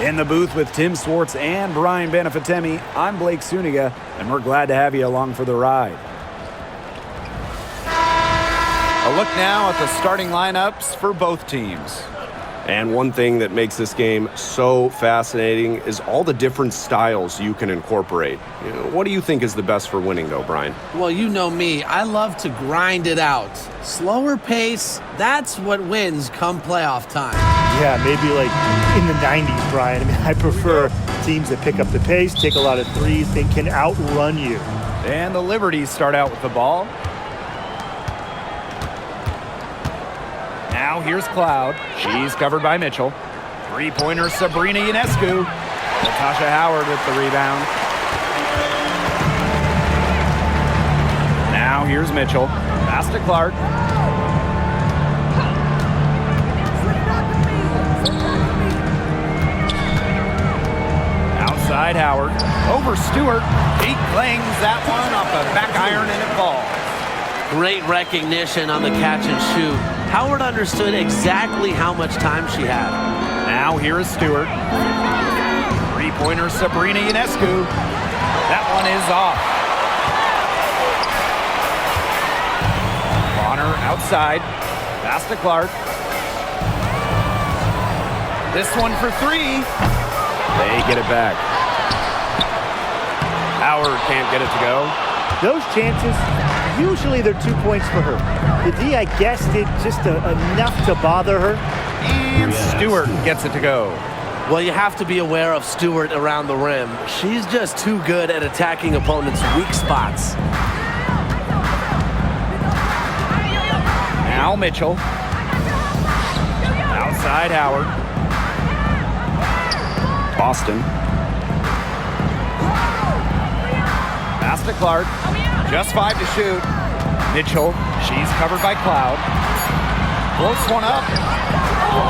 In the booth with Tim Swartz and Brian Benefitemi, I'm Blake Suniga, and we're glad to have you along for the ride. A look now at the starting lineups for both teams. And one thing that makes this game so fascinating is all the different styles you can incorporate. What do you think is the best for winning, though, Brian? Well, you know me. I love to grind it out. Slower pace, that's what wins come playoff time. Yeah, maybe like in the 90s, Brian. I mean, I prefer teams that pick up the pace, take a lot of threes, and can outrun you. And the Liberties start out with the ball. Now here's Cloud. She's covered by Mitchell. Three-pointer Sabrina Ionescu. Natasha Howard with the rebound. Now here's Mitchell. Pass to Clark. Outside Howard. Over Stewart. He clangs that one off the back iron and it falls. Great recognition on the catch and shoot. Howard understood exactly how much time she had. Now here is Stewart. Three-pointer Sabrina Ionescu. That one is off. Bonner outside. Pass to Clark. This one for three. They get it back. Howard can't get it to go. Those chances, usually they're 2 points for her. The D, I guess, did just enough to bother her. And Stewart gets it to go. Well, you have to be aware of Stewart around the rim. She's just too good at attacking opponents' weak spots. Now Mitchell. Outside Howard. Boston. Pass to Clark. Just 5 to shoot. Mitchell, she's covered by Cloud. Floats one up.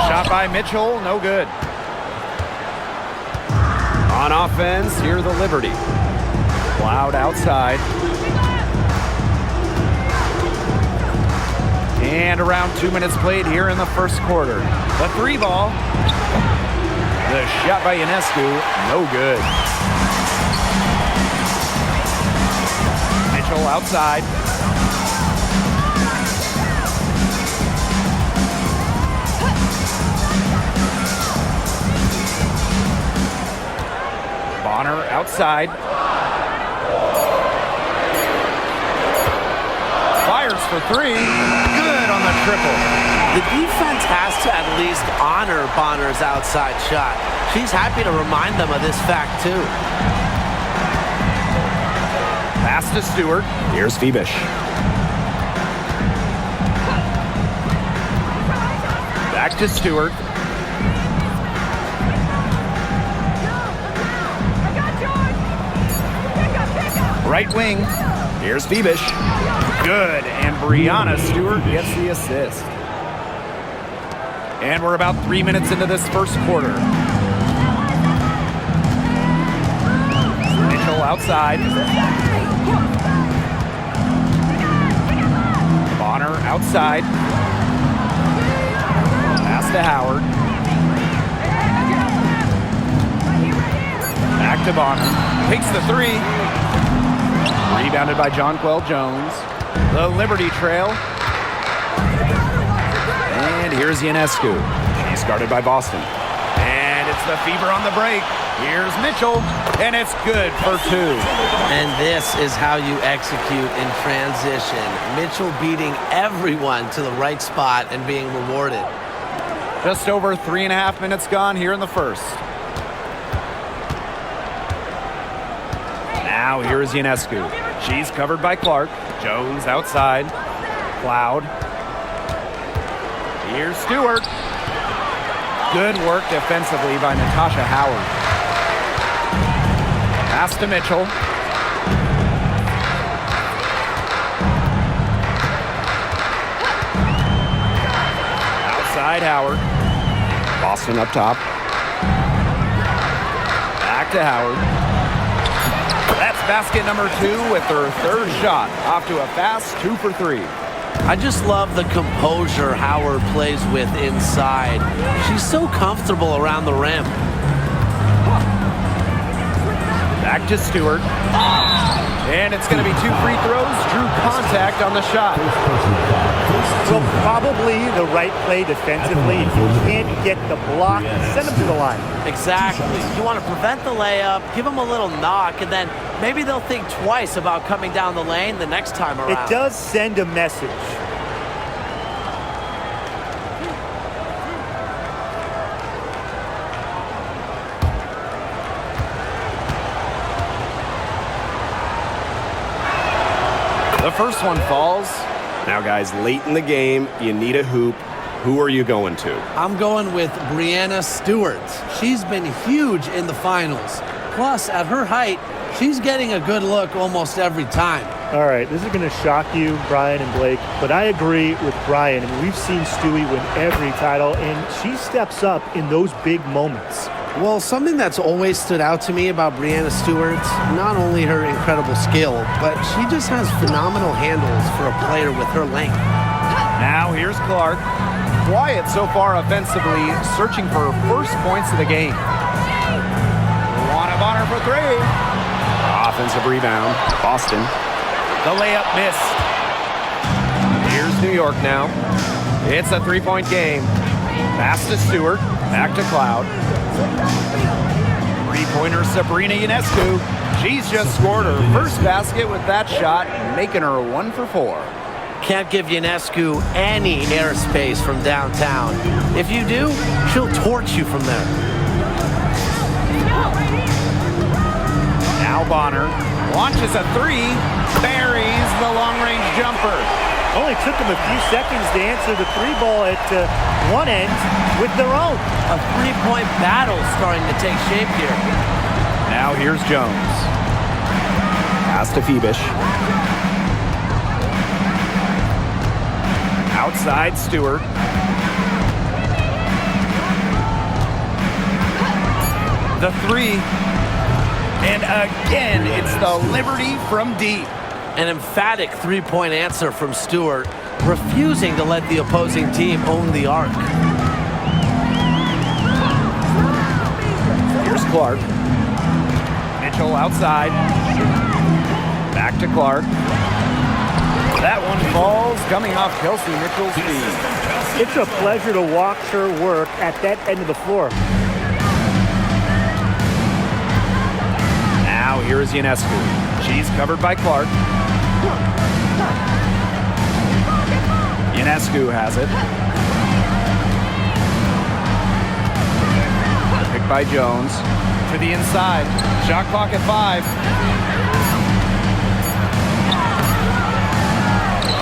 Shot by Mitchell, no good. On offense, here the Liberty. Cloud outside. And around 2 minutes played here in the first quarter. The three ball. The shot by Ionescu, no good. Mitchell outside. Bonner outside. Fires for three. Good on the triple. The defense has to at least honor Bonner's outside shot. She's happy to remind them of this fact, too. Pass to Stewart. Here's Phoebish. Back to Stewart. Right wing. Here's Phoebish. Good. And Brianna Stewart gets the assist. And we're about 3 minutes into this first quarter. Mitchell outside. Bonner outside. Pass to Howard. Back to Bonner. Takes the three. Rebounded by Jonquel Jones. The Liberty trail. And here's Ionescu. She's guarded by Boston. And it's the Fever on the break. Here's Mitchell. And it's good for two. And this is how you execute in transition. Mitchell beating everyone to the right spot and being rewarded. Just over 3.5 minutes gone here in the first. Now here is Ionescu. She's covered by Clark. Jones outside. Cloud. Here's Stewart. Good work defensively by Natasha Howard. Pass to Mitchell. Outside Howard. Boston up top. Back to Howard. That's basket number 2 with her third shot. Off to a fast 2 for 3. I just love the composure Howard plays with inside. She's so comfortable around the rim. Back to Stewart. And it's going to be 2 free throws. Drew contact on the shot. Well, probably the right play defensively. If you can't get the block, send them to the line. Exactly. You want to prevent the layup, give them a little knock, and then maybe they'll think twice about coming down the lane the next time around. It does send a message. The first one falls. Now, guys, late in the game, you need a hoop. Who are you going to? I'm going with Breanna Stewart. She's been huge in the finals. Plus, at her height, she's getting a good look almost every time. All right, this is going to shock you, Brian and Blake, but I agree with Brian. I mean, we've seen Stewie win every title, and she steps up in those big moments. Well, something that's always stood out to me about Breanna Stewart, not only her incredible skill, but she just has phenomenal handles for a player with her length. Now here's Clark. Quiet so far offensively, searching for her first points of the game. One on her for 3. Offensive rebound. Boston. The layup missed. Here's New York now. It's a 3-point game. Pass to Stewart. Back to Cloud. 3-pointer Sabrina Ionescu. She's just scored her first basket with that shot, making her 1 for 4. Can't give Ionescu any airspace from downtown. If you do, she'll torch you from there. Now Bonner launches a 3, buries the long-range jumper. Only took them a few seconds to answer the 3-ball at one end with their own. A 3-point battle starting to take shape here. Now here's Jones. Pass to Phoebish. Outside Stewart. The 3. And again, it's the Liberty from deep. An emphatic 3-point answer from Stewart, refusing to let the opposing team own the arc. Here's Clark. Mitchell outside. Back to Clark. That one falls, coming off Kelsey Mitchell's feet. It's a pleasure to watch her work at that end of the floor. Now here is Ionescu. She's covered by Clark. Ionescu has it. Picked by Jones. To the inside. Shot clock at 5.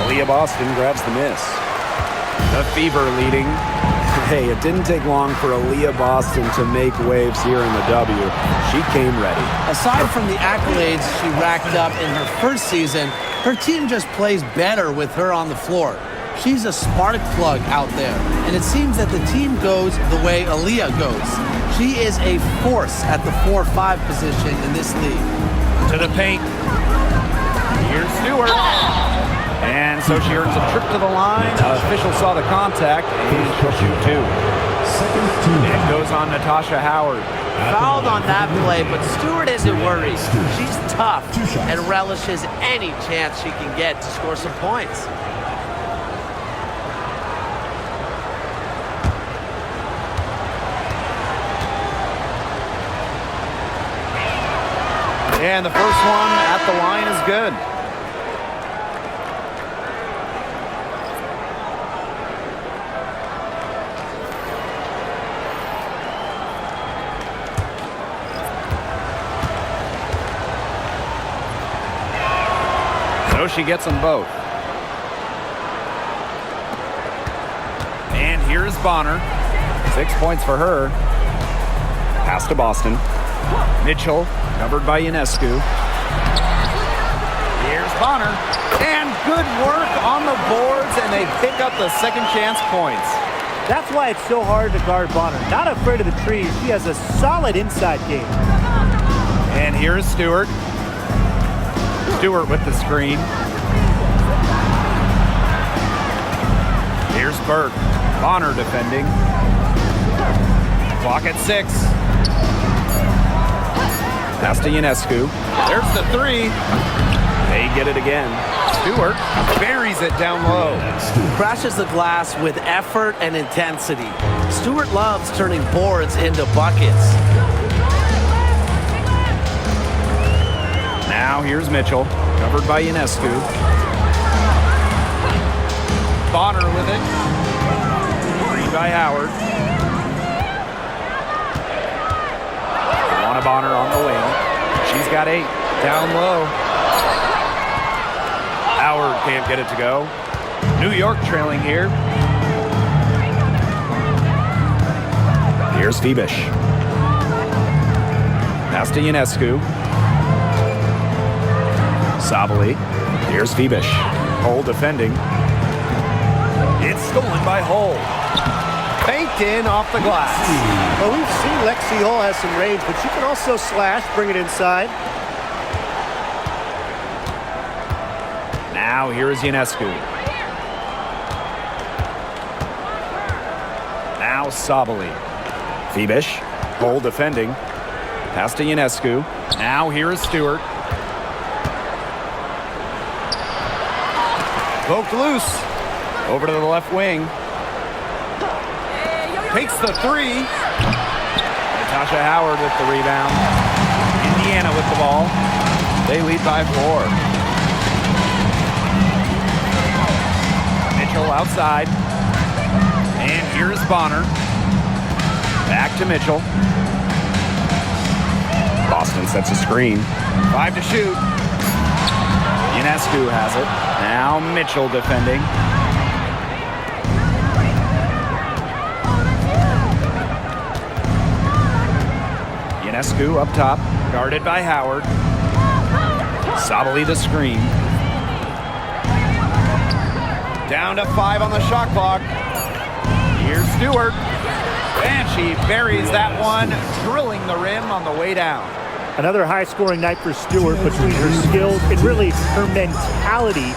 Aaliyah Boston grabs the miss. The Fever leading. Hey, it didn't take long for Aaliyah Boston to make waves here in the W. She came ready. Aside from the accolades she racked up in her first season, her team just plays better with her on the floor. She's a spark plug out there, and it seems that the team goes the way Aaliyah goes. She is a force at the 4-5 position in this league. To the paint. Here's Stewart. And so she earns a trip to the line. Official saw the contact, and she'll shoot 2. It goes on Natasha Howard. Fouled on that play, but Stewart isn't worried. She's tough and relishes any chance she can get to score some points. And the first one at the line is good. So she gets them both. And here's Bonner. 6 points for her. Pass to Boston. Mitchell, covered by Ionescu. Here's Bonner. And good work on the boards, and they pick up the second chance points. That's why it's so hard to guard Bonner. Not afraid of the trees. She has a solid inside game. And here's Stewart. Stewart with the screen. Here's Burke. Bonner defending. Clock at 6. Pass to Ionescu. There's the three. They get it again. Stewart buries it down low. Crashes the glass with effort and intensity. Stewart loves turning boards into buckets. Now here's Mitchell, covered by Ionescu. Bonner with it. Screen by Howard. Luana Bonner on the wing. She's got 8. Down low. Howard can't get it to go. New York trailing here. Here's Fibish. Pass to Ionescu. Sabali. Here's Fibish. Hull defending. It's stolen by Hull. Banked in off the glass. Well, we've seen Lexi Hull has some range, but she can also slash, bring it inside. Now here is Ionescu. Now Sabali. Fibish. Hull defending. Pass to Ionescu. Now here is Stewart. Poked loose. Over to the left wing. Takes the three. Natasha Howard with the rebound. Indiana with the ball. They lead by 4. Mitchell outside. And here's Bonner. Back to Mitchell. Boston sets a screen. 5 to shoot. Ionescu has it. Now Mitchell defending. Ionescu up top, guarded by Howard. Sabali the screen. Down to 5 on the shot clock. Here's Stewart. And she buries that one, drilling the rim on the way down. Another high-scoring night for Stewart. Between her skills and really her mentality,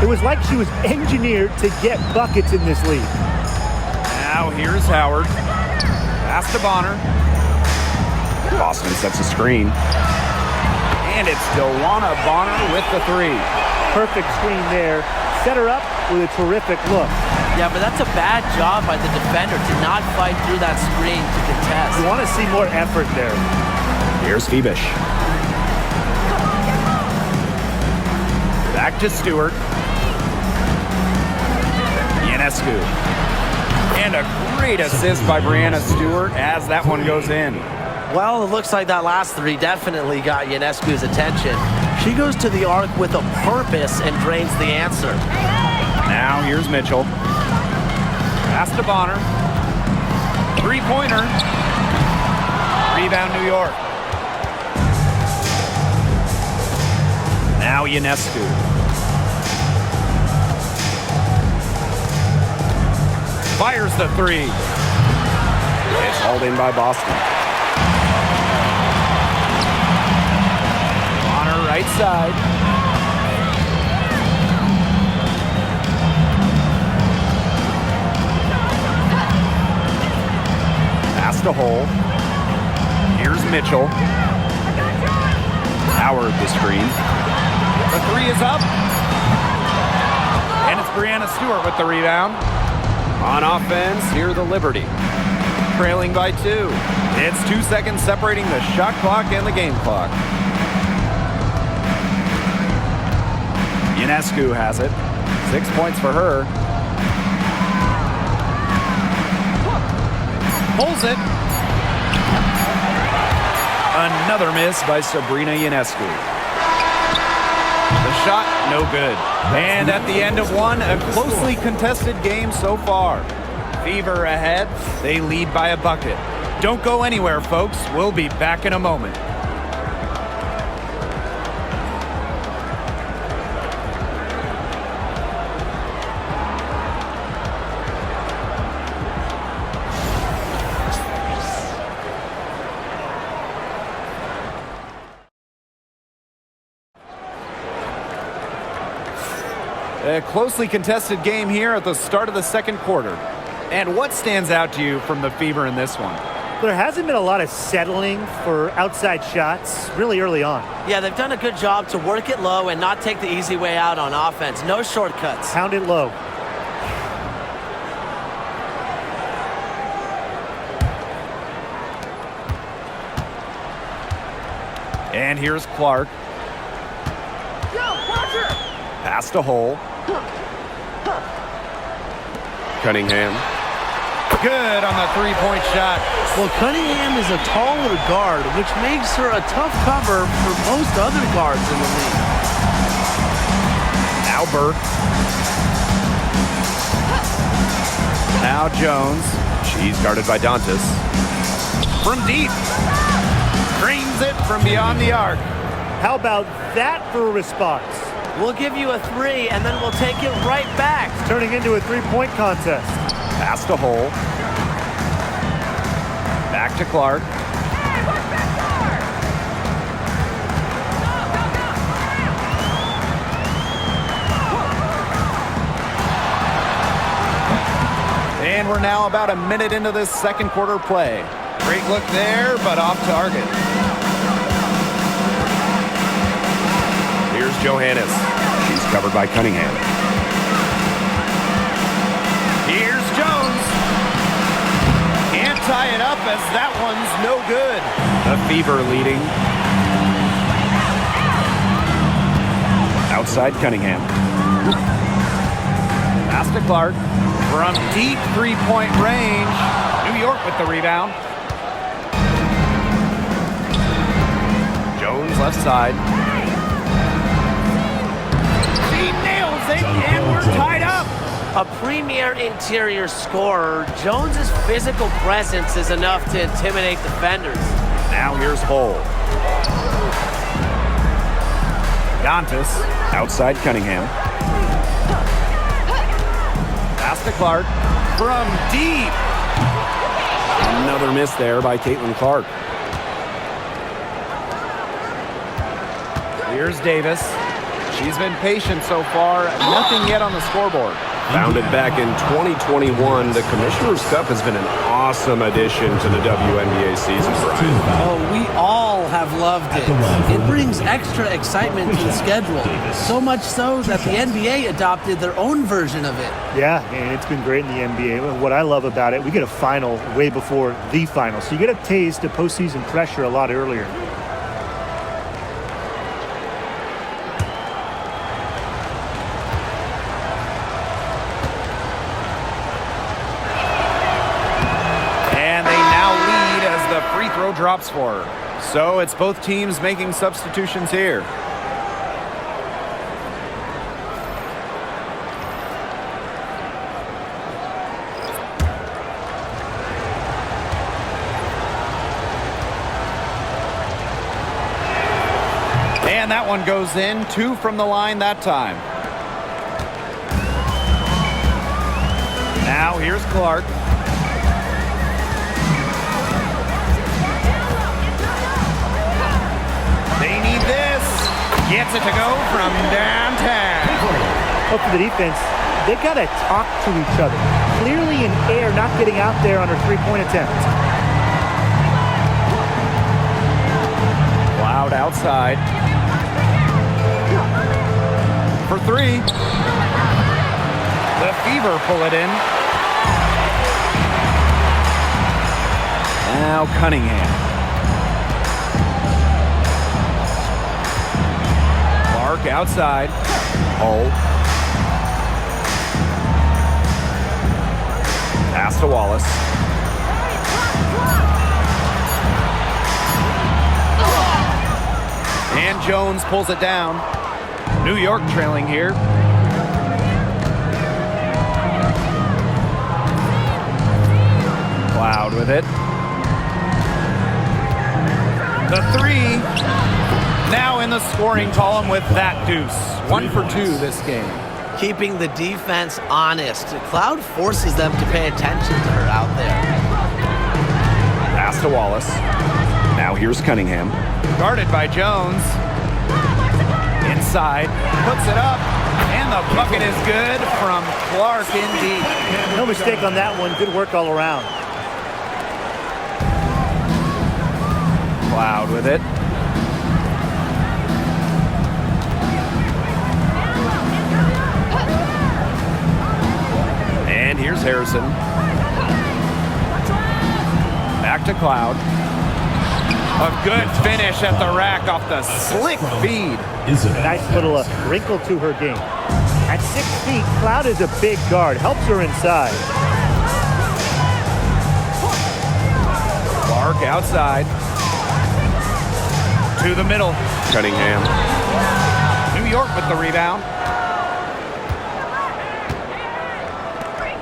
it was like she was engineered to get buckets in this league. Now here's Howard. Pass to Bonner. Boston sets a screen. And it's Luana Bonner with the 3. Perfect screen there. Set her up with a terrific look. Yeah, but that's a bad job by the defender to not fight through that screen to contest. You want to see more effort there. Here's Fibish. Back to Stewart. Ionescu. And a great assist by Breanna Stewart as that one goes in. Well, it looks like that last 3 definitely got Ionescu's attention. She goes to the arc with a purpose and drains the answer. Now here's Mitchell. Pass to Bonner. 3-pointer. Rebound New York. Now Ionescu. Fires the 3. It's hauled in by Boston. Bonner right side. Pass to Hull. Here's Mitchell. Howard the screen. The 3 is up. And it's Breanna Stewart with the rebound. On offense, here the Liberty. Trailing by 2. It's 2 seconds separating the shot clock and the game clock. Ionescu has it. 6 points for her. Pulls it. Another miss by Sabrina Ionescu. The shot, no good. And at the end of one, a closely contested game so far. Fever ahead. They lead by a bucket. Don't go anywhere, folks. We'll be back in a moment. A closely contested game here at the start of the second quarter. And what stands out to you from the Fever in this one? There hasn't been a lot of settling for outside shots really early on. Yeah, they've done a good job to work it low and not take the easy way out on offense. No shortcuts. Pound it low. And here's Clark. Pass to Hole. Cunningham. Good on the three-point shot. Well, Cunningham is a taller guard, which makes her a tough cover for most other guards in the league. Now Burke. Now Jones. She's guarded by Dantas. From deep. Drains it from beyond the arc. How about that for a response? We'll give you a 3, and then we'll take it right back. It's turning into a three-point contest. Pass to Hole. Back to Clark. And we're now about a minute into this second quarter play. Great look there, but off target. Here's Johannes. She's covered by Cunningham. Here's Jones. Can't tie it up as that one's no good. The Fever leading. Outside Cunningham. Pass to Clark. From deep three-point range. New York with the rebound. Jones left side. She nails it, and we're tied up. A premier interior scorer, Jones's physical presence is enough to intimidate defenders. Now here's Hole. Dantas. Outside Cunningham. Pass to Clark. From deep. Another miss there by Caitlin Clark. Here's Davis. She's been patient so far. Nothing yet on the scoreboard. Founded back in 2021, the Commissioner's Cup has been an awesome addition to the WNBA season, Brian. Oh, we all have loved it. It brings extra excitement to the schedule. So much so that the NBA adopted their own version of it. Yeah, and it's been great in the NBA. What I love about it, we get a final way before the final. So you get a taste of postseason pressure a lot earlier. Free throw drops for her. So it's both teams making substitutions here. And that one goes in. 2 from the line that time. Now here's Clark. Gets it to go from downtown. Up to the defense, they got to talk to each other. Clearly in air, not getting out there on her three-point attempt. Loud outside. For 3. The Fever pull it in. Now Cunningham. Clark outside. Hole. Pass to Wallace. And Jones pulls it down. New York trailing here. Cloud with it. The 3. Now in the scoring column with that deuce. 1 for 2 this game. Keeping the defense honest. Cloud forces them to pay attention to her out there. Pass to Wallace. Now here's Cunningham. Guarded by Jones. Inside. Puts it up. And the bucket is good from Clark in deep. No mistake on that one. Good work all around. Cloud with it. And here's Harrison. Back to Cloud. A good finish at the rack off the slick feed. A nice little wrinkle to her game. At 6 feet, Cloud is a big guard. Helps her inside. Clark outside. To the middle. Cunningham. New York with the rebound.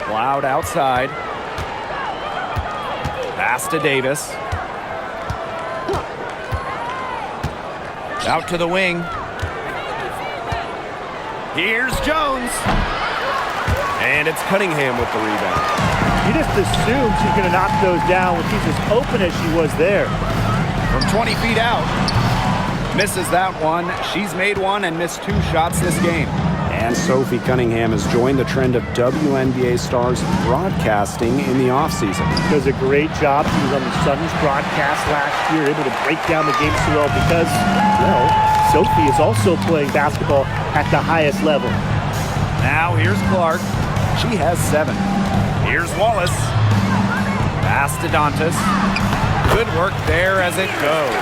Cloud outside. Pass to Davis. Out to the wing. Here's Jones. And it's Cunningham with the rebound. You just assume she's going to knock those down when she's as open as she was there. From 20 feet out. Misses that one. She's made one and missed 2 shots this game. And Sophie Cunningham has joined the trend of WNBA stars broadcasting in the offseason. Does a great job. She was on the Suns broadcast last year, able to break down the game so well because, well, Sophie is also playing basketball at the highest level. Now here's Clark. She has 7. Here's Wallace. Pass to Dantas. Good work there as it goes.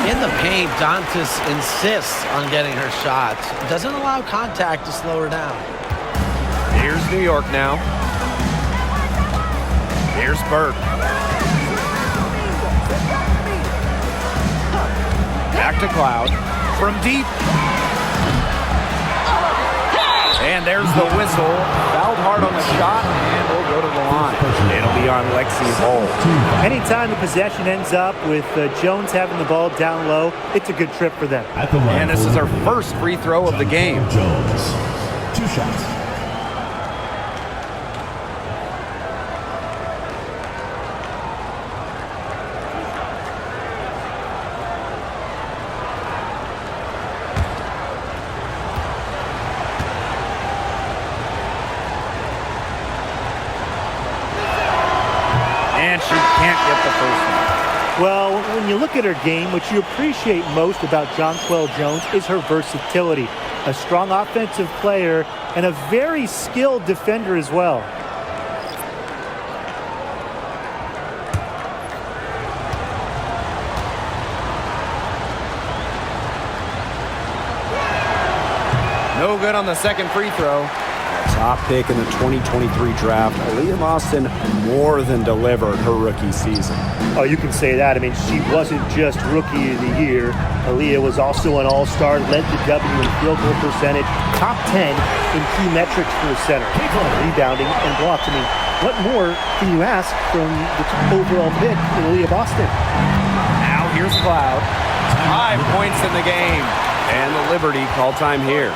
In the paint, Dantas insists on getting her shots. Doesn't allow contact to slow her down. Here's New York now. Here's Burke. Back to Cloud. From deep. And there's the whistle. Fouled hard on the shot, and we'll go to the line. It'll be on Lexi Hall. Anytime the possession ends up with Jones having the ball down low, it's a good trip for them. And this is her first free throw of the game. Jones, 2 shots. And she can't get the first one. Well, when you look at her game, what you appreciate most about Jonquel Jones is her versatility. A strong offensive player and a very skilled defender as well. No good on the second free throw. Top pick in the 2023 draft, Aaliyah Boston more than delivered her rookie season. Oh, you can say that. I mean, she wasn't just Rookie of the Year. Aaliyah was also an All-Star, led the W in field goal percentage, top 10 in key metrics for a center. Rebounding and blocks. I mean, what more can you ask from the overall pick in Aaliyah Boston? Now here's Cloud. 5 points in the game. And the Liberty call time here.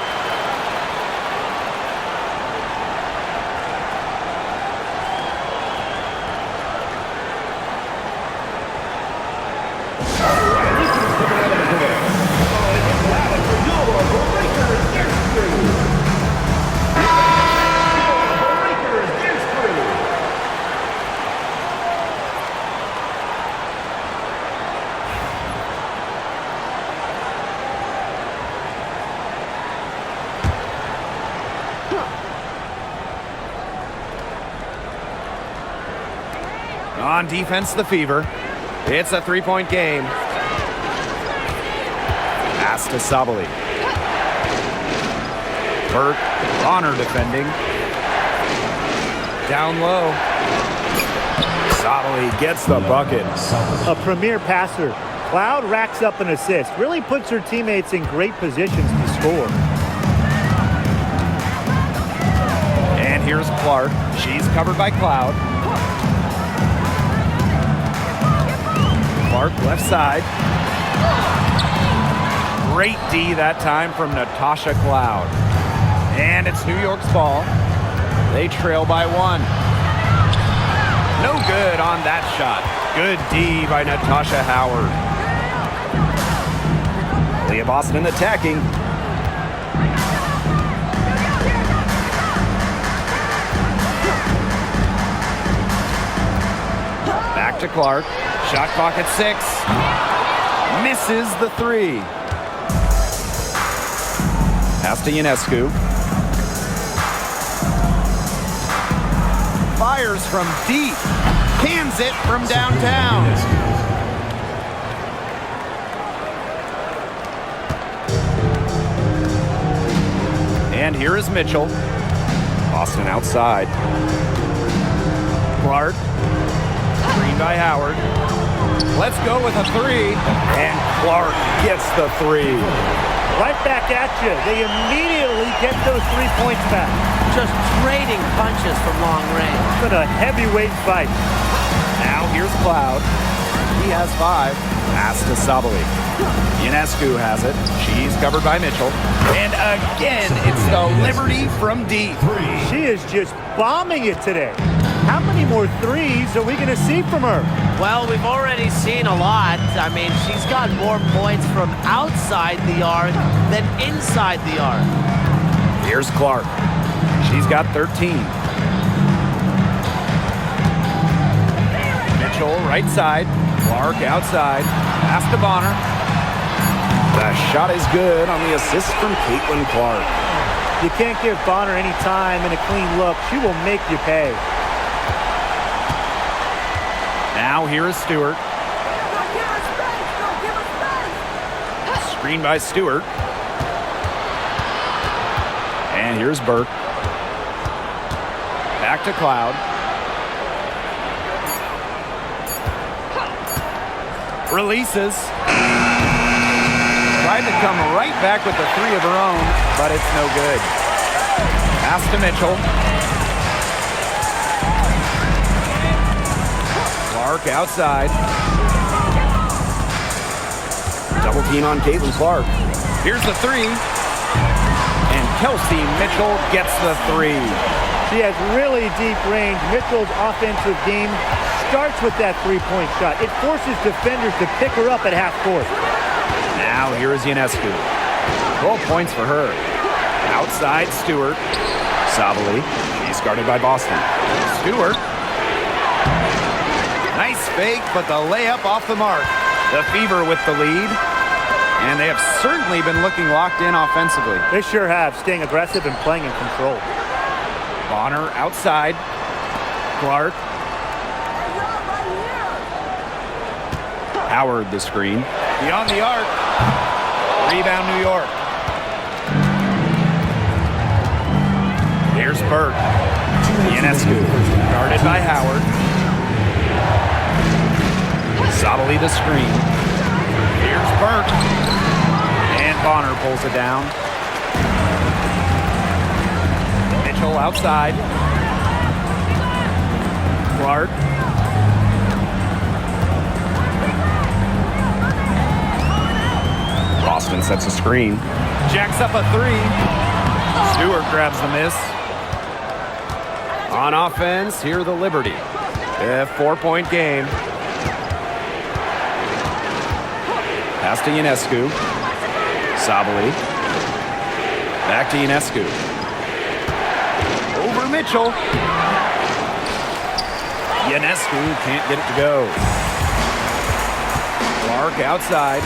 On defense, the Fever. It's a 3-point game. Pass to Sabali. Burt on her defending. Down low. Sabali gets the bucket. A premier passer. Cloud racks up an assist. Really puts her teammates in great positions to score. And here's Clark. She's covered by Cloud. Clark left side. Great D that time from Natasha Cloud. And it's New York's ball. They trail by 1. No good on that shot. Good D by Natasha Howard. Leah Boston attacking. Back to Clark. Shot clock at 6. Misses the three. Pass to Ionescu. Fires from deep. Cans it from downtown. And here is Mitchell. Boston outside. Clark. Screen by Howard. Let's go with a three. And Clark gets the three. Right back at you. They immediately get those 3 points back. Just trading punches from long range. It's been a heavyweight fight. Now here's Cloud. He has 5. Pass to Sabali. Ionescu has it. She's covered by Mitchell. And again, it's the Liberty from deep. She is just bombing it today. How many more threes are we going to see from her? Well, we've already seen a lot. I mean, she's got more points from outside the arc than inside the arc. Here's Clark. She's got 13. Mitchell right side. Clark outside. Pass to Bonner. The shot is good on the assist from Caitlin Clark. You can't give Bonner any time and a clean look. She will make you pay. Now here is Stewart. Screen by Stewart. And here's Burke. Back to Cloud. Releases. Tried to come right back with the three of her own, but it's no good. Pass to Mitchell. Clark outside. Double team on Caitlin Clark. Here's the three. And Kelsey Mitchell gets the three. She has really deep range. Mitchell's offensive game starts with that three-point shot. It forces defenders to pick her up at half court. Now here is Ionescu. 12 points for her. Outside Stewart. Sabali. She's guarded by Boston. Stewart. Nice fake, but the layup off the mark. The Fever with the lead. And they have certainly been looking locked in offensively. They sure have, staying aggressive and playing in control. Bonner outside. Clark. Howard the screen. Beyond the arc. Rebound New York. Here's Burke. Ionescu. Guarded by Howard. Sabali the screen. Here's Burke. And Bonner pulls it down. Mitchell outside. Clark. Boston sets a screen. Jacks up a three. Stewart grabs the miss. On offense, here the Liberty. A 4-point game. Pass to Ionescu. Sabali. Back to Ionescu. Over Mitchell. Ionescu can't get it to go. Clark outside.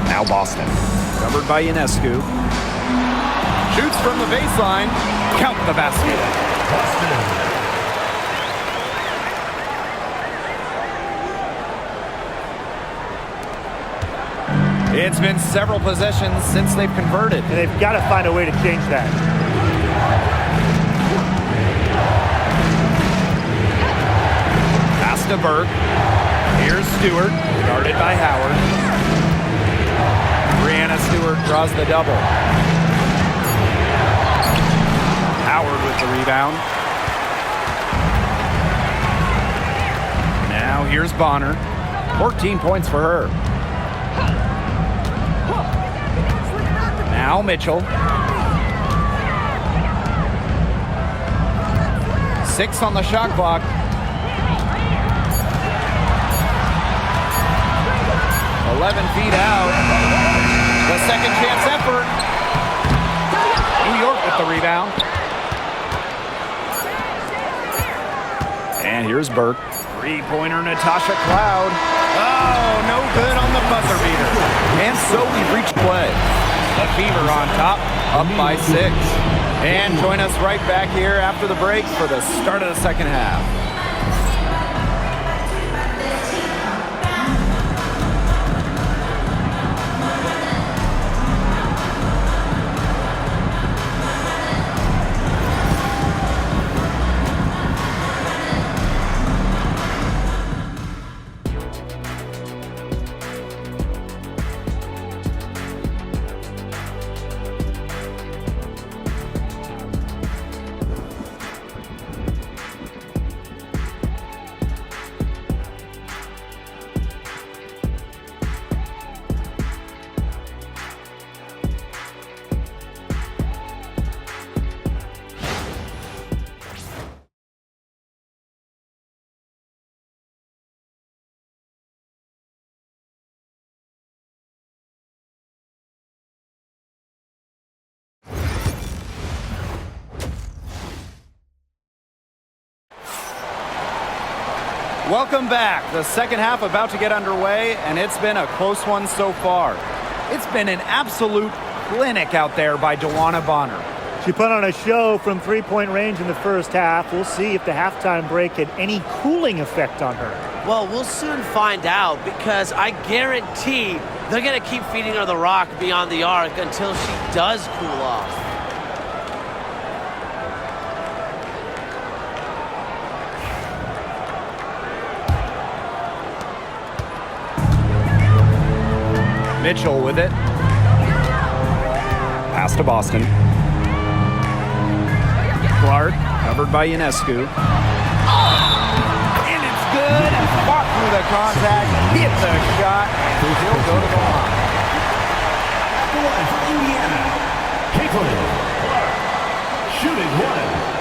Now Boston. Covered by Ionescu. Shoots from the baseline. Count the basket. Boston. It's been several possessions since they've converted. And they've got to find a way to change that. Pass to Burke. Here's Stewart, guarded by Howard. Brianna Stewart draws the double. Howard with the rebound. Now here's Bonner. 14 points for her. Now Mitchell. 6 on the shot clock. 11 feet out. The second chance effort. New York with the rebound. And here's Burke. Three-pointer, Natasha Cloud. Oh, no good on the buzzer beater. And so we reach play. The Fever on top, up by 6. And join us right back here after the break for the start of the second half. Welcome back. The second half about to get underway, and it's been a close one so far. It's been an absolute clinic out there by DeWanna Bonner. She put on a show from three-point range in the first half. We'll see if the halftime break had any cooling effect on her. Well, we'll soon find out, because I guarantee they're going to keep feeding her the rock beyond the arc until she does cool off. Mitchell with it. Pass to Boston. Clark, covered by Ionescu. And it's good. Fought through the contact, hit the shot, and he'll go to the line. For Indiana, Caitlin Clark, shooting 1.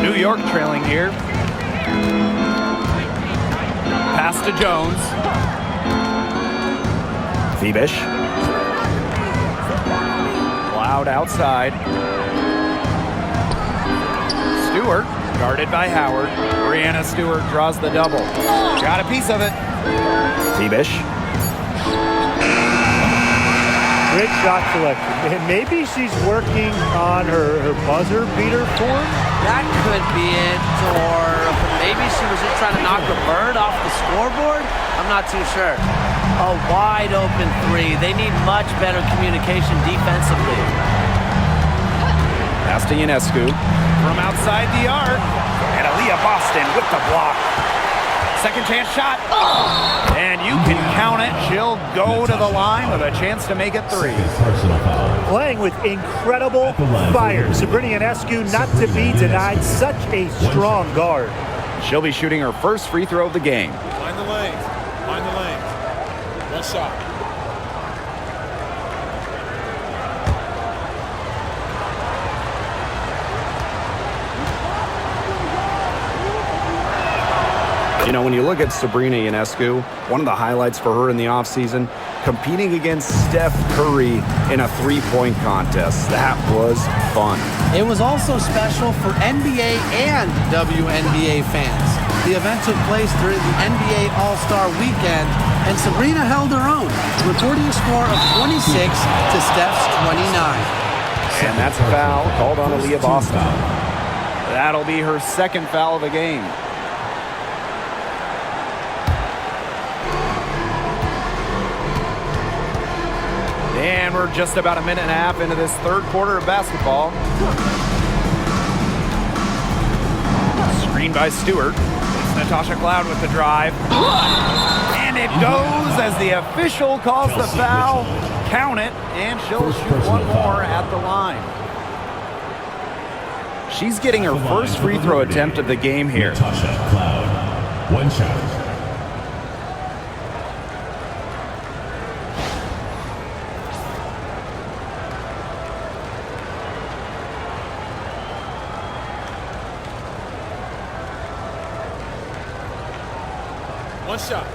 New York trailing here. Pass to Jones. Phoebish. Cloud outside. Stewart, guarded by Howard. Brianna Stewart draws the double. Got a piece of it. Phoebish. Great shot selection. And maybe she's working on her buzzer beater form. That could be it, or maybe she was just trying to knock the bird off the scoreboard. I'm not too sure. A wide open 3. They need much better communication defensively. Pass to Ionescu. From outside the arc. And Aaliyah Boston with the block. Second chance shot. And you can count it. She'll go to the line with a chance to make it 3. Personal foul. Playing with incredible fire. Sabrina Ionescu not to be denied. Such a strong guard. She'll be shooting her first free throw of the game. Find the lanes. Find the lanes. One shot. You know, when you look at Sabrina Ionescu, one of the highlights for her in the offseason, competing against Steph Curry in a three-point contest. That was fun. It was also special for NBA and WNBA fans. The event took place during the NBA All-Star Weekend, and Sabrina held her own, recording a score of 26 to Steph's 29. And that's a foul called on Aaliyah Boston. That'll be her second foul of the game. And we're just about a minute and a half into this third quarter of basketball. Screen by Stewart. It's Natasha Cloud with the drive. And it goes as the official calls the foul. Count it, and she'll shoot one more at the line. She's getting her first free throw attempt of the game here. Natasha Cloud, 1 shot. One shot.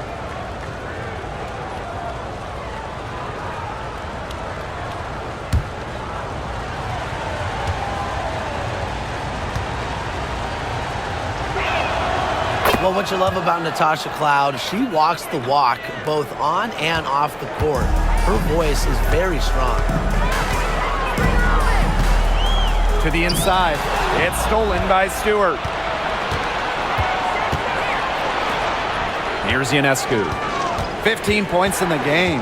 Well, what you love about Natasha Cloud, she walks the walk both on and off the court. Her voice is very strong. To the inside. It's stolen by Stewart. Here's Ionescu. 15 points in the game.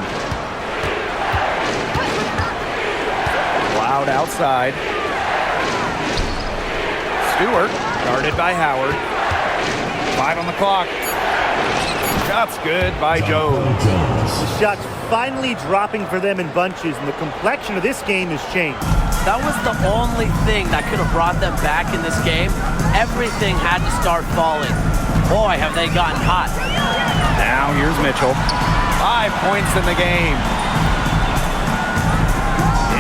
Cloud outside. Stewart guarded by Howard. 5 on the clock. Shot's good by Jones. The shots finally dropping for them in bunches, and the complexion of this game has changed. That was the only thing that could have brought them back in this game. Everything had to start falling. Boy, have they gotten hot. Now here's Mitchell. 5 points in the game.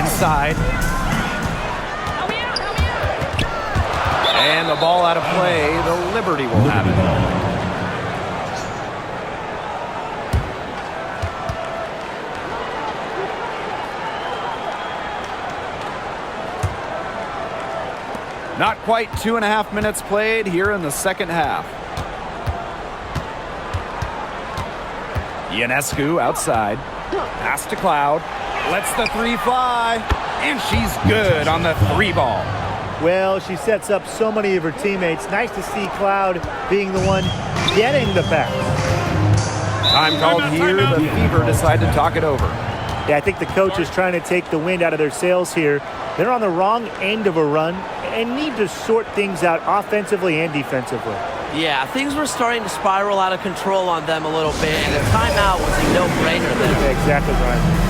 Inside. And the ball out of play. The Liberty will have it. Not quite 2.5 minutes played here in the second half. Ionescu outside. Pass to Cloud. Lets the three fly. And she's good on the 3 ball. Well, she sets up so many of her teammates. Nice to see Cloud being the one getting the pass. Time called here. The Fever decide to talk it over. Yeah, I think the coach is trying to take the wind out of their sails here. They're on the wrong end of a run and need to sort things out offensively and defensively. Yeah, things were starting to spiral out of control on them a little bit, and a timeout was a no-brainer there. Exactly, Brian.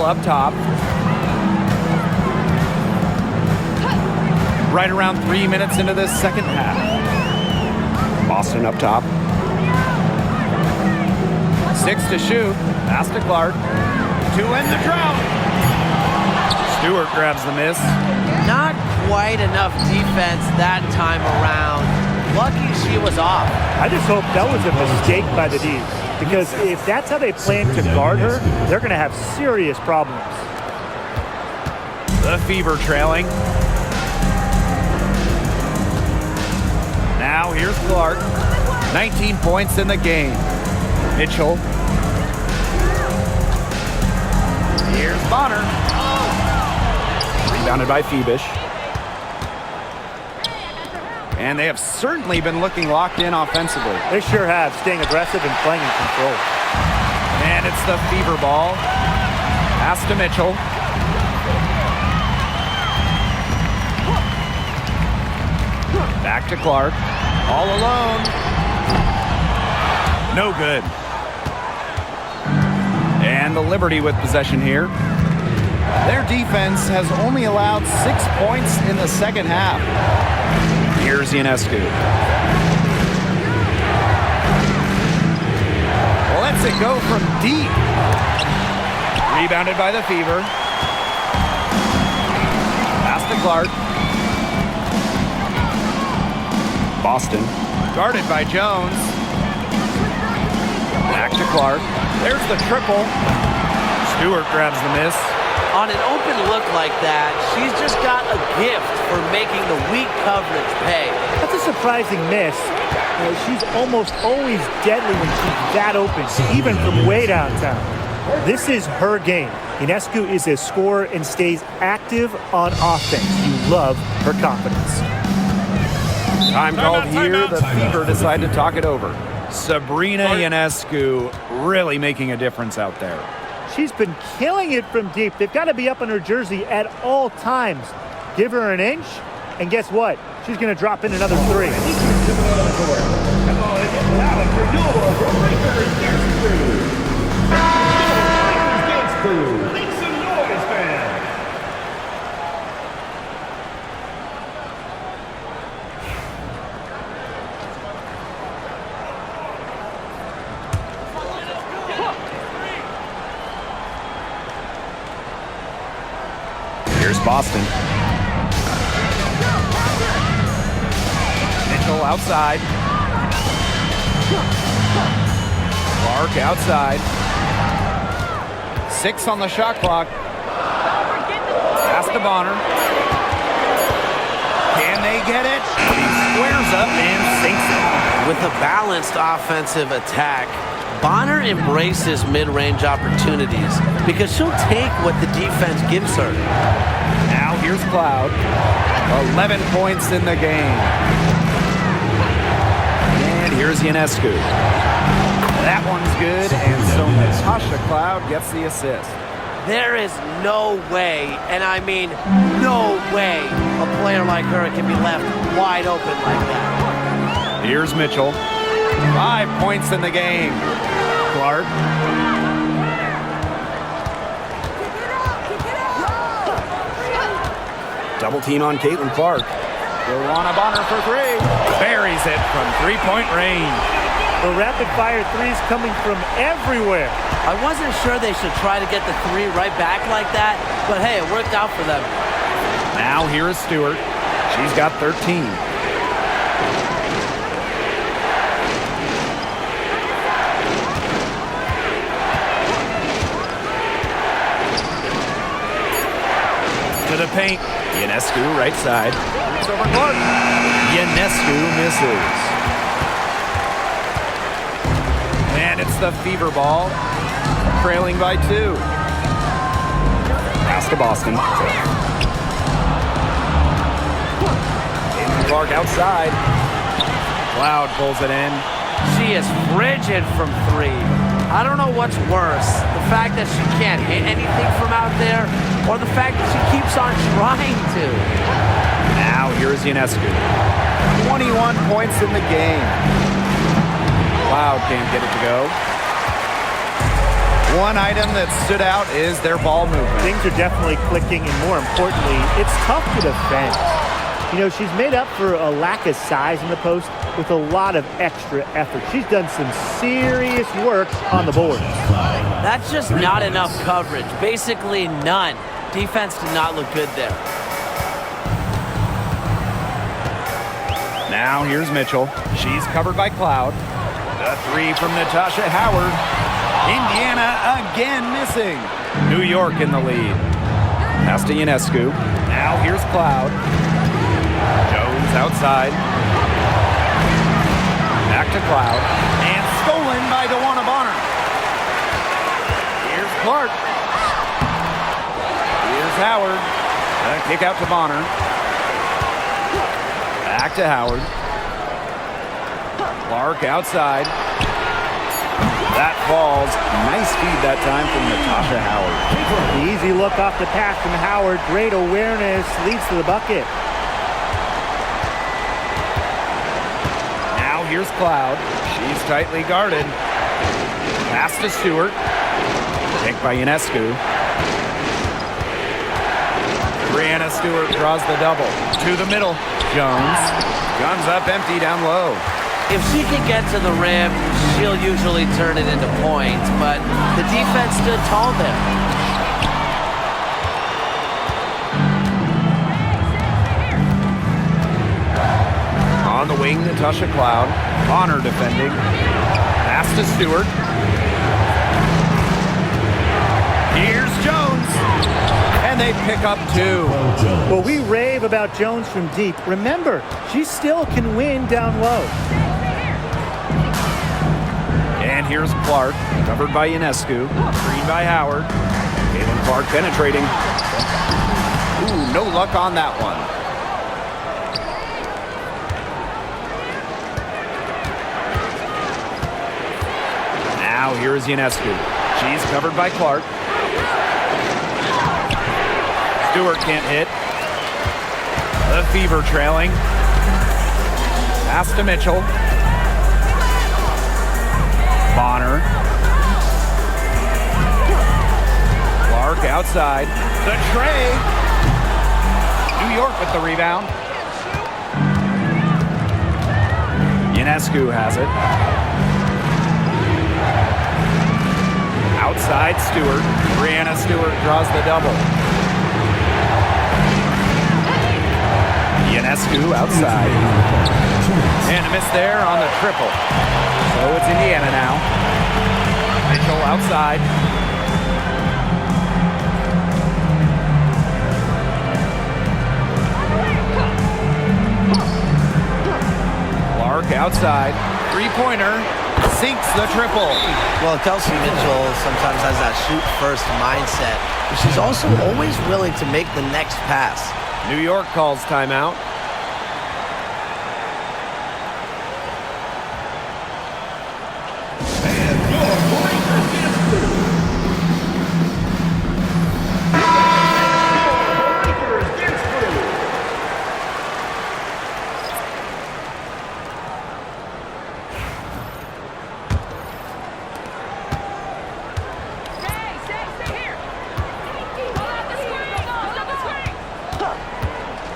Up top. Right around 3 minutes into this second half. Boston up top. 6 to shoot. Pass to Clark. To end the drought. Stewart grabs the miss. Not quite enough defense that time around. Lucky she was off. I just hope that was a mistake by the D. Because if that's how they plan to guard her, they're going to have serious problems. The Fever trailing. Now here's Clark. 19 points in the game. Mitchell. Here's Bonner. Rebounded by Phoebish. And they have certainly been looking locked in offensively. They sure have, staying aggressive and playing in control. And it's the Fever ball. Pass to Mitchell. Back to Clark. All alone. No good. And the Liberty with possession here. Their defense has only allowed 6 points in the second half. Here's Ionescu. Lets it go from deep. Rebounded by the Fever. Pass to Clark. Boston. Guarded by Jones. Back to Clark. There's the triple. Stewart grabs the miss. On an open look like that, she's just got a gift for making the weak coverage pay. That's a surprising miss. She's almost always deadly when she's that open, even from way downtown. This is her game. Ionescu is a scorer and stays active on offense. You love her confidence. Time called here. The Fever decide to talk it over. Sabrina Ionescu really making a difference out there. She's been killing it from deep. They've got to be up on her jersey at all times. Give her an inch, and guess what? She's going to drop in another 3. Here's Boston. Mitchell outside. Clark outside. 6 on the shot clock. Pass to Bonner. Can they get it? He squares up and sinks it. With a balanced offensive attack, Bonner embraces mid-range opportunities because she'll take what the defense gives her. Now here's Cloud. 11 points in the game. And here's Ionescu. That one's good, and so Natasha Cloud gets the assist. There is no way, and I mean no way, a player like her can be left wide open like that. Here's Mitchell. 5 points in the game. Clark. Double team on Caitlin Clark. Luana Bonner for 3. Buries it from three-point range. The rapid-fire threes coming from everywhere. I wasn't sure they should try to get the 3 right back like that, but hey, it worked out for them. Now here is Stewart. She's got 13. To the paint. Ionescu, right side. It's over Clark. Ionescu misses. And it's the fever ball. Trailing by 2. Pass to Boston. Caitlin Clark outside. Cloud pulls it in. She is frigid from 3. I don't know what's worse, the fact that she can't hit anything from out there, or the fact that she keeps on trying to. Now here's Ionescu. 21 points in the game. Cloud can't get it to go. One item that stood out is their ball movement. Things are definitely clicking, and more importantly, it's tough to defend. You know, she's made up for a lack of size in the post with a lot of extra effort. She's done some serious work on the board. That's just not enough coverage. Basically none. Defense did not look good there. Now here's Mitchell. She's covered by Cloud. The 3 from Natasha Howard. Indiana again missing. New York in the lead. Pass to Ionescu. Now here's Cloud. Jones outside. Back to Cloud. And stolen by DeWanna Bonner. Here's Clark. Here's Howard. Kick out to Bonner. Back to Howard. Clark outside. That falls. Nice feed that time from Natasha Howard. The easy look off the pass from Howard. Great awareness. Leads to the bucket. Now here's Cloud. She's tightly guarded. Pass to Stewart. Picked by Ionescu. Brianna Stewart draws the double. To the middle. Jones. Guns up empty down low. If she can get to the rim, she'll usually turn it into points, but the defense stood tall there. On the wing, Natasha Cloud. Bonner defending. Pass to Stewart. Here's Jones. And they pick up 2. Well, we rave about Jones from deep. Remember, she still can win down low. And here's Clark, covered by Ionescu. Screen by Howard. Caitlin Clark penetrating. Ooh, no luck on that one. Now here's Ionescu. She's covered by Clark. Stewart can't hit. The Fever trailing. Pass to Mitchell. Bonner. Clark outside. The tray. New York with the rebound. Ionescu has it. Outside Stewart. Brianna Stewart draws the double. Escu outside. And a miss there on the triple. So it's Indiana now. Mitchell outside. Clark outside. Three-pointer. Sinks the triple. Well, Kelsey Mitchell sometimes has that shoot-first mindset, but she's also always willing to make the next pass. New York calls timeout.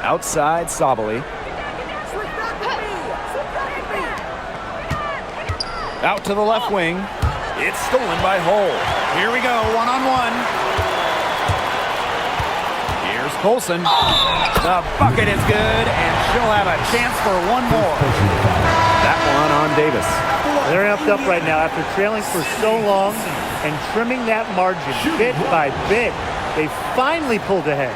Outside, Sabali. Out to the left wing. It's stolen by Hull. Here we go, one-on-one. Here's Colson. The bucket is good, and she'll have a chance for one more. That one on Davis. They're amped up right now after trailing for so long and trimming that margin bit by bit. They finally pulled ahead.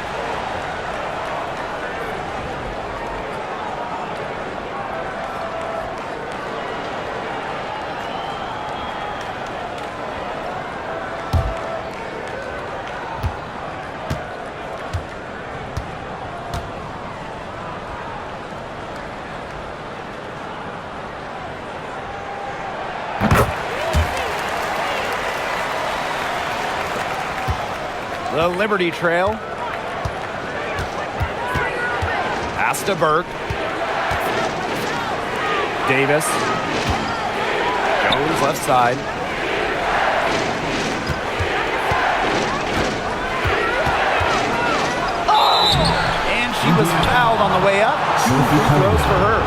The Liberty Trail. Pass to Burke. Davis. Jones left side. And she was fouled on the way up. 2 free throws for her.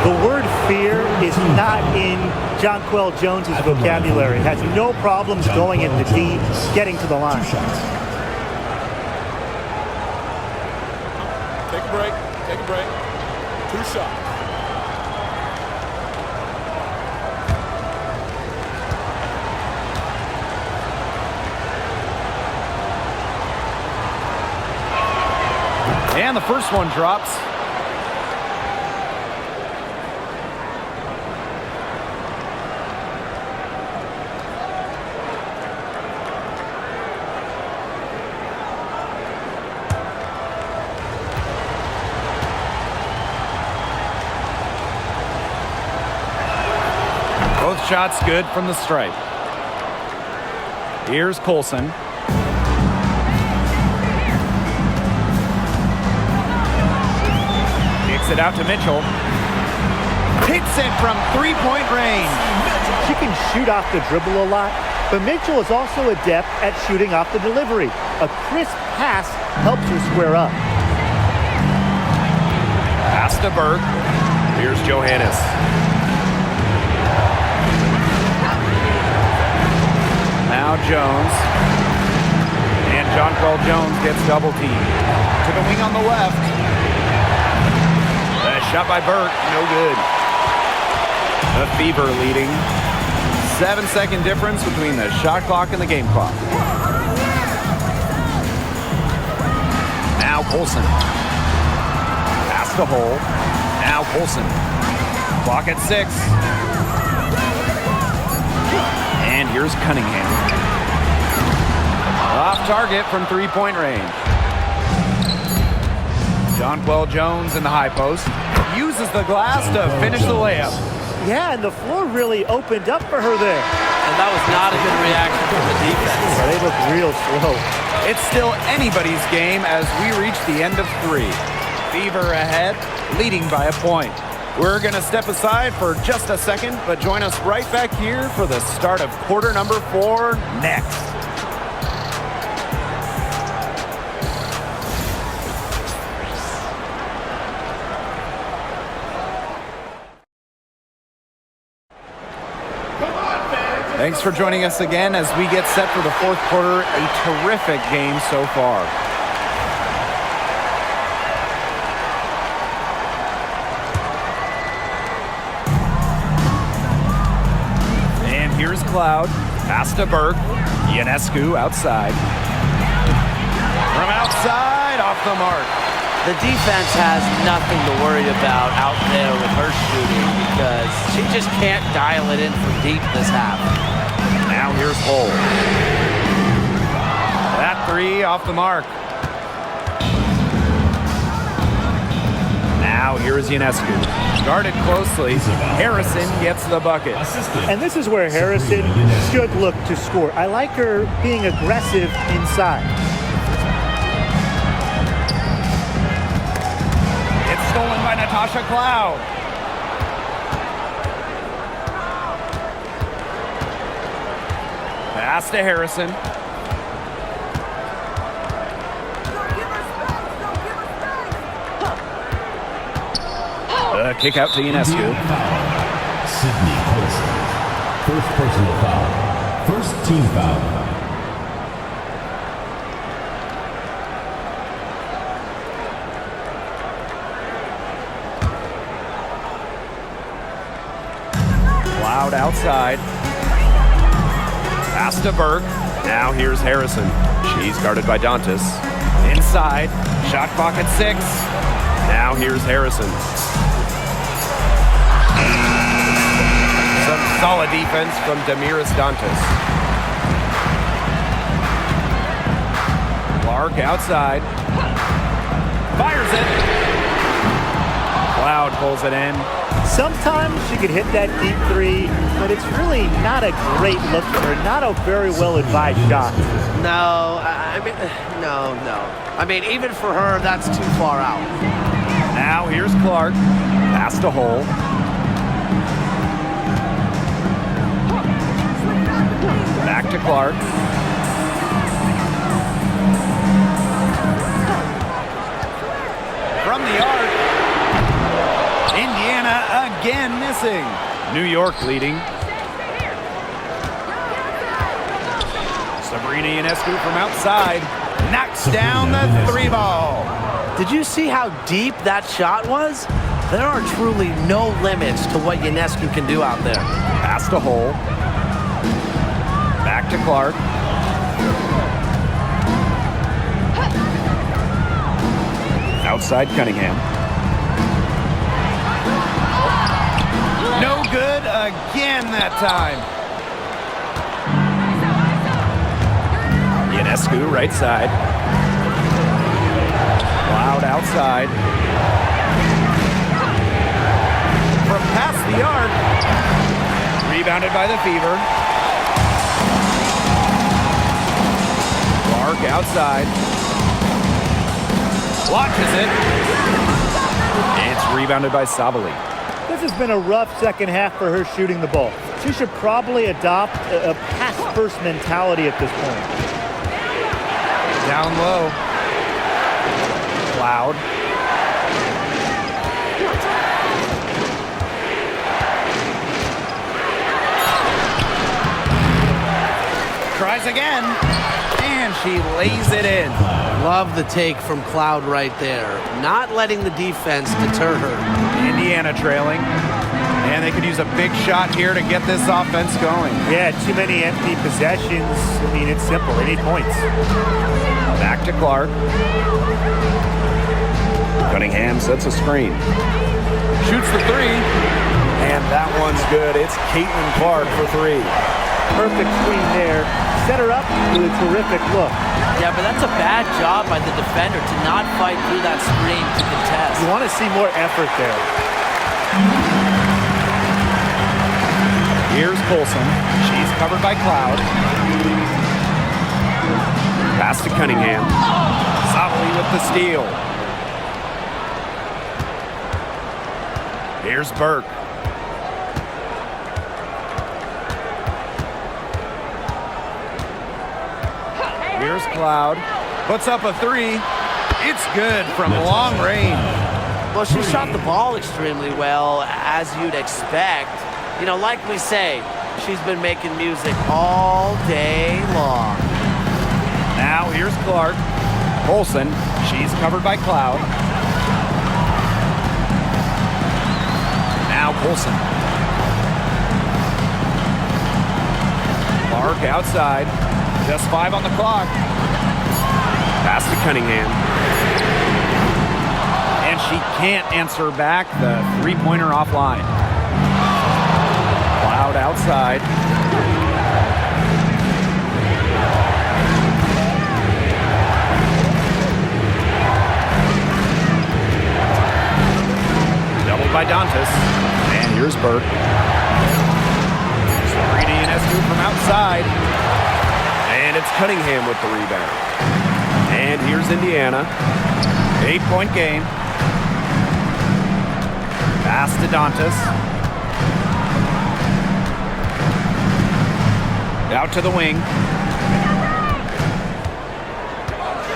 The word fear is not in Jonquel Jones's vocabulary. Has no problems going at the D, getting to the line. Take a break. Take a break. 2 shots. And the first one drops. Both shots good from the stripe. Here's Colson. Kicks it out to Mitchell. Hits it from three-point range. She can shoot off the dribble a lot, but Mitchell is also adept at shooting off the delivery. A crisp pass helps her square up. Pass to Burke. Here's Johannes. Now Jones. And Jonquel Jones gets double teamed. To the wing on the left. A shot by Burke, no good. The Fever leading. 7-second difference between the shot clock and the game clock. Now Colson. Pass to Hull. Now Colson. Clock at 6. And here's Cunningham. Off target from three-point range. Jonquel Jones in the high post. Uses the glass to finish the layup. Yeah, and the floor really opened up for her there. And that was not a good reaction from the defense. Yeah, they look real slow. It's still anybody's game as we reach the end of 3. Fever ahead, leading by a point. We're going to step aside for just a second, but join us right back here for the start of quarter number 4 next. Thanks for joining us again as we get set for the 4th quarter. A terrific game so far. Cloud. Pass to Burke. Ionescu outside. From outside, off the mark. The defense has nothing to worry about out there with her shooting because she just can't dial it in from deep this half. Now here's Hull. That three off the mark. Now here is Ionescu. Guarded closely. Harrison gets the bucket. And this is where Harrison should look to score. I like her being aggressive inside. It's stolen by Natasha Cloud. Pass to Harrison. Kick out to Ionescu. Sydney Colson. First personal foul. First team foul. Cloud outside. Pass to Burke. Now here's Harrison. She's guarded by Dantas. Inside. Shot clock at 6. Now here's Harrison. Some solid defense from Damiris Dantas. Clark outside. Fires it. Cloud pulls it in. Sometimes she could hit that deep three, but it's really not a great look for her. Not a very well-advised shot. No, no. I mean, even for her, that's too far out. Now here's Clark. Pass to Hull. Back to Clark. From the arc. Indiana again missing. New York leading. Sabrina Ionescu from outside. Knocks down the 3 ball. Did you see how deep that shot was? There are truly no limits to what Ionescu can do out there. Pass to Hull. Back to Clark. Outside Cunningham. No good again that time. Ionescu right side. Cloud outside. From past the arc. Rebounded by the Fever. Clark outside. Launches it. It's rebounded by Sabali. This has been a rough second half for her shooting the ball. She should probably adopt a pass-first mentality at this point. Down low. Cloud. Tries again. And she lays it in. Love the take from Cloud right there. Not letting the defense deter her. Indiana trailing. And they could use a big shot here to get this offense going. Yeah, too many empty possessions. I mean, it's simple. They need points. Back to Clark. Cunningham sets a screen. Shoots the 3. And that one's good. It's Caitlin Clark for 3. Perfect screen there. Set her up with a terrific look. Yeah, but that's a bad job by the defender to not fight through that screen to contest. You want to see more effort there. Here's Colson. She's covered by Cloud. Pass to Cunningham. Sabali with the steal. Here's Burke. Here's Cloud. Puts up a 3. It's good from long range. Well, she shot the ball extremely well, as you'd expect. You know, like we say, she's been making music all day long. Now here's Clark. Colson. She's covered by Cloud. Now Colson. Clark outside. Just 5 on the clock. Pass to Cunningham. And she can't answer back the three-pointer offline. Cloud outside. Doubled by Dantas. And here's Burke. Sabrina Ionescu from outside. And it's Cunningham with the rebound. And here's Indiana. 8-point game. Pass to Dantas. Out to the wing.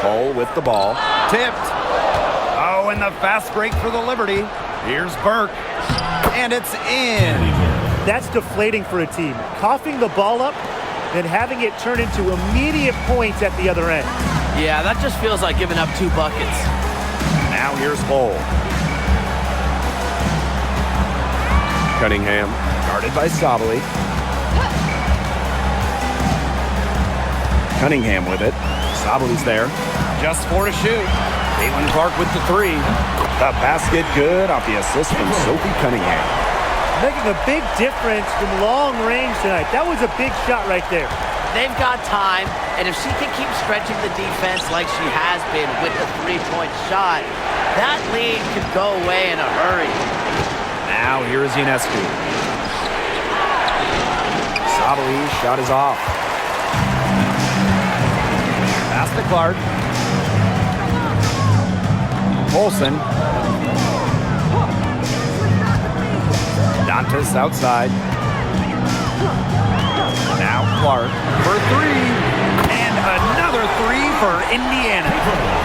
Cole with the ball. Tipped. Oh, and the fast break for the Liberty. Here's Burke. And it's in. That's deflating for a team. Coughing the ball up, then having it turn into immediate points at the other end. Yeah, that just feels like giving up 2 buckets. Now here's Cole. Cunningham, guarded by Sabali. Cunningham with it. Sabali's there. Just 4 to shoot. Caitlin Clark with the 3. The basket good off the assist from Sophie Cunningham. Making a big difference from long range tonight. That was a big shot right there. They've got time, and if she can keep stretching the defense like she has been with the three-point shot, that lead could go away in a hurry. Now here's Ionescu. Sabali shot is off. Pass to Clark. Olsen. Dantas outside. Now Clark for 3. And another 3 for Indiana.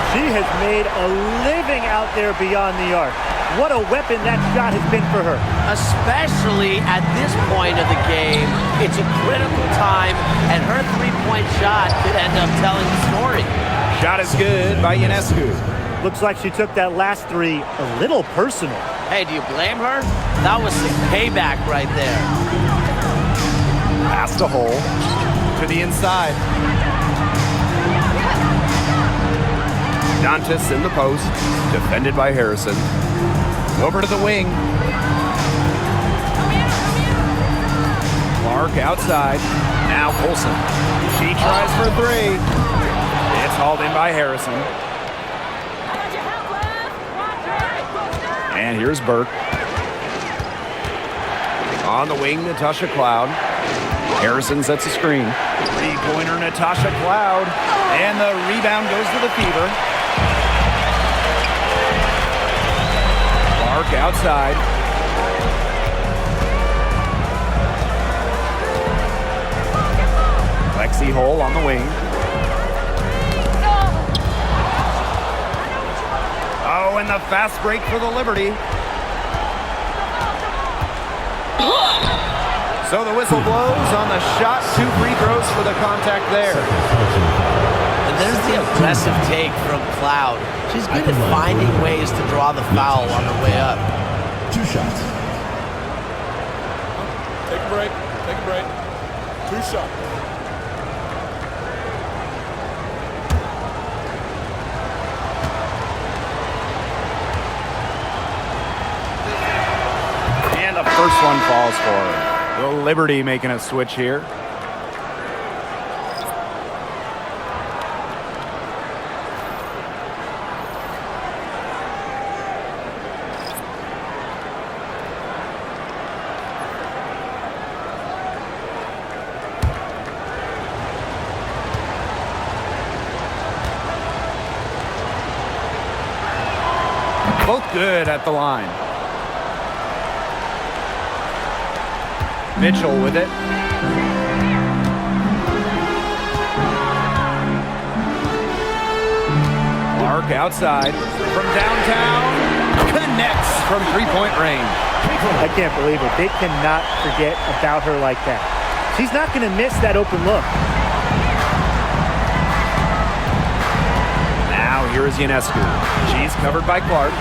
She has made a living out there beyond the arc. What a weapon that shot has been for her. Especially at this point of the game, it's a critical time, and her three-point shot could end up telling the story. Shot is good by Ionescu. Looks like she took that last 3 a little personal. Hey, do you blame her? That was some payback right there. Pass to Hole. To the inside. Dantas in the post. Defended by Harrison. Over to the wing. Clark outside. Now Colson. She tries for 3. It's hauled in by Harrison. And here's Burke. On the wing, Natasha Cloud. Harrison sets a screen. Three-pointer Natasha Cloud. And the rebound goes to the Fever. Clark outside. Lexi Hole on the wing. Oh, and the fast break for the Liberty. So the whistle blows on the shot. 2 free throws for the contact there. And there's the aggressive take from Cloud. She's good at finding ways to draw the foul on her way up. 2 shots. Take a break. Take a break. 2 shots. And the first one falls for her. The Liberty making a switch here. Both good at the line. Mitchell with it. Clark outside from downtown. Connects from three-point range. I can't believe it. They cannot forget about her like that. She's not going to miss that open look. Now here is Ionescu. She's covered by Clark.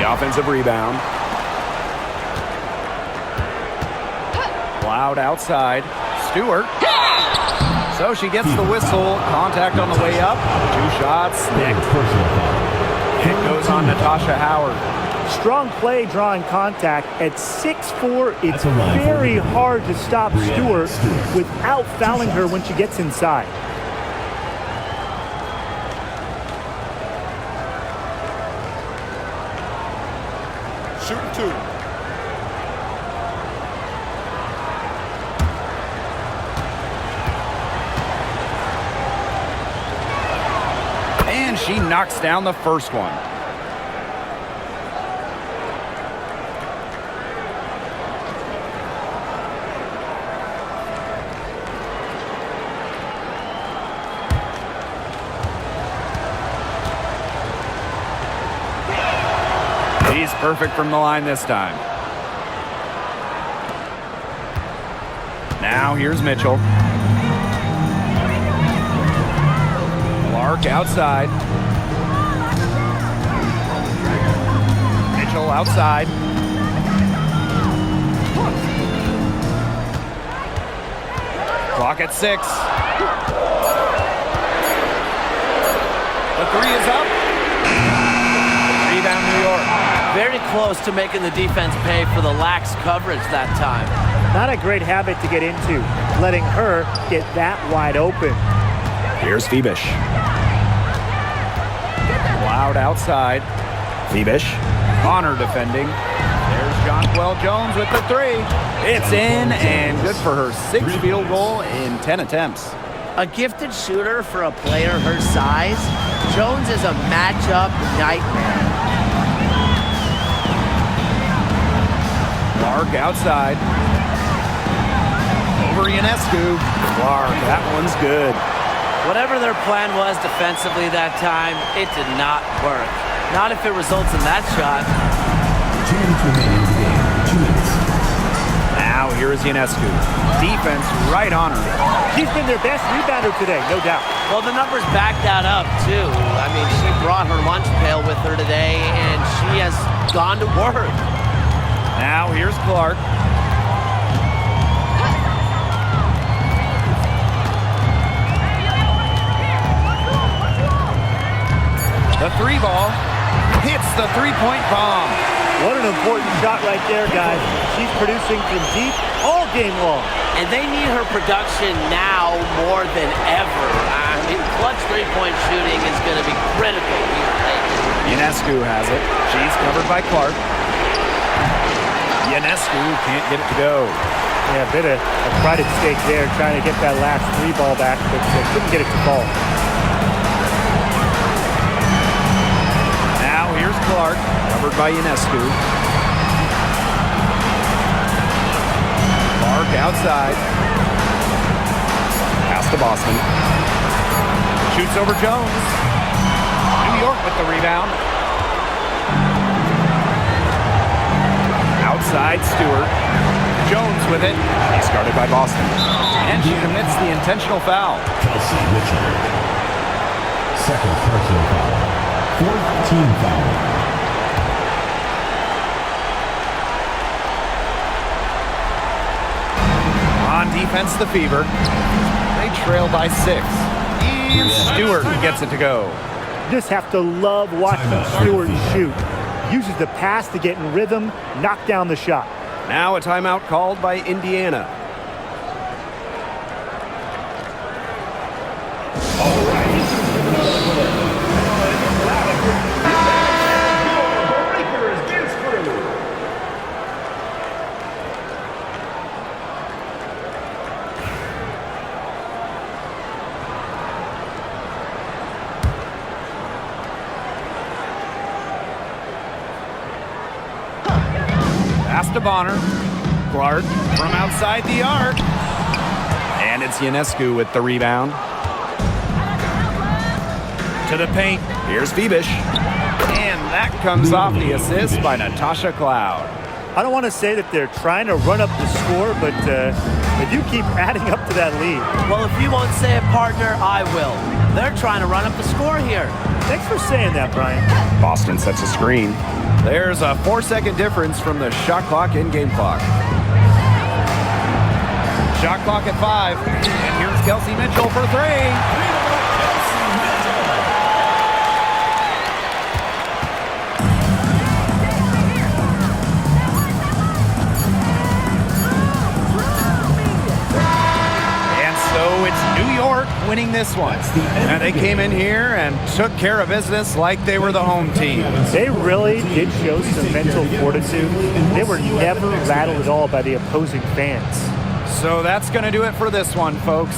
The offensive rebound. Cloud outside. Stewart. So she gets the whistle. Contact on the way up. 2 shots. Nicked. Personal foul. It goes on Natasha Howard. Strong play drawing contact. At 6'4", it's That's a line for very you. hard to stop Stewart without fouling her when she gets inside. Shooting 2. And she knocks down the first one. He's perfect from the line this time. Now here's Mitchell. Clark outside. Mitchell outside. Clock at 6. The 3 is up. Rebound New York. Very close to making the defense pay for the lax coverage that time. Not a great habit to get into, letting her get that wide open. Here's Phoebish. Loud outside. Phoebish. Bonner defending. There's Jonquel Jones with the 3. It's in and good for her 6th field goal in 10 attempts. A gifted shooter for a player her size, Jones is a matchup nightmare. Clark outside. Over Ionescu. Clark, that one's good. Whatever their plan was defensively that time, it did not work. Not if it results in that shot. 2 minutes remaining in the game. 2 minutes. Now here is Ionescu. Defense right on her. She's been their best rebounder today, no doubt. Well, the numbers back that up, too. I mean, she brought her lunch pail with her today, and she has gone to work. Now here's Clark. The 3 ball hits the 3-point bomb. What an important shot right there, guys. She's producing from deep all game long. And they need her production now more than ever. I mean, clutch three-point shooting is going to be critical here lately. Ionescu has it. She's covered by Clark. Ionescu can't get it to go. Yeah, a bit of a pride at stake there, trying to get that last 3 ball back, but couldn't get it to fall. Now here's Clark, covered by Ionescu. Clark outside. Pass to Boston. Shoots over Jones. New York with the rebound. Outside Stewart. Jones with it. He's guarded by Boston. And she commits the intentional foul. Kelsey Mitchell. Second personal foul. 4th team foul. On defense, the Fever. They trail by 6. And Stewart gets it to go. You just have to love watching Stewart shoot. Uses the pass to get in rhythm, knock down the shot. Now a timeout called by Indiana. Pass to Bonner. Clark from outside the arc. And it's Ionescu with the rebound. To the paint. Here's Phoebish. And that comes off the assist by Natasha Cloud. I don't want to say that they're trying to run up the score, but they do keep adding up to that lead. Well, if you won't say it, partner, I will. They're trying to run up the score here. Thanks for saying that, Brian. Boston sets a screen. There's a 4-second difference from the shot clock and game clock. Shot clock at 5. And here's Kelsey Mitchell for 3. So it's New York winning this one. And they came in here and took care of business like they were the home team. They really did show some mental fortitude. They were never rattled at all by the opposing fans. So that's going to do it for this one, folks.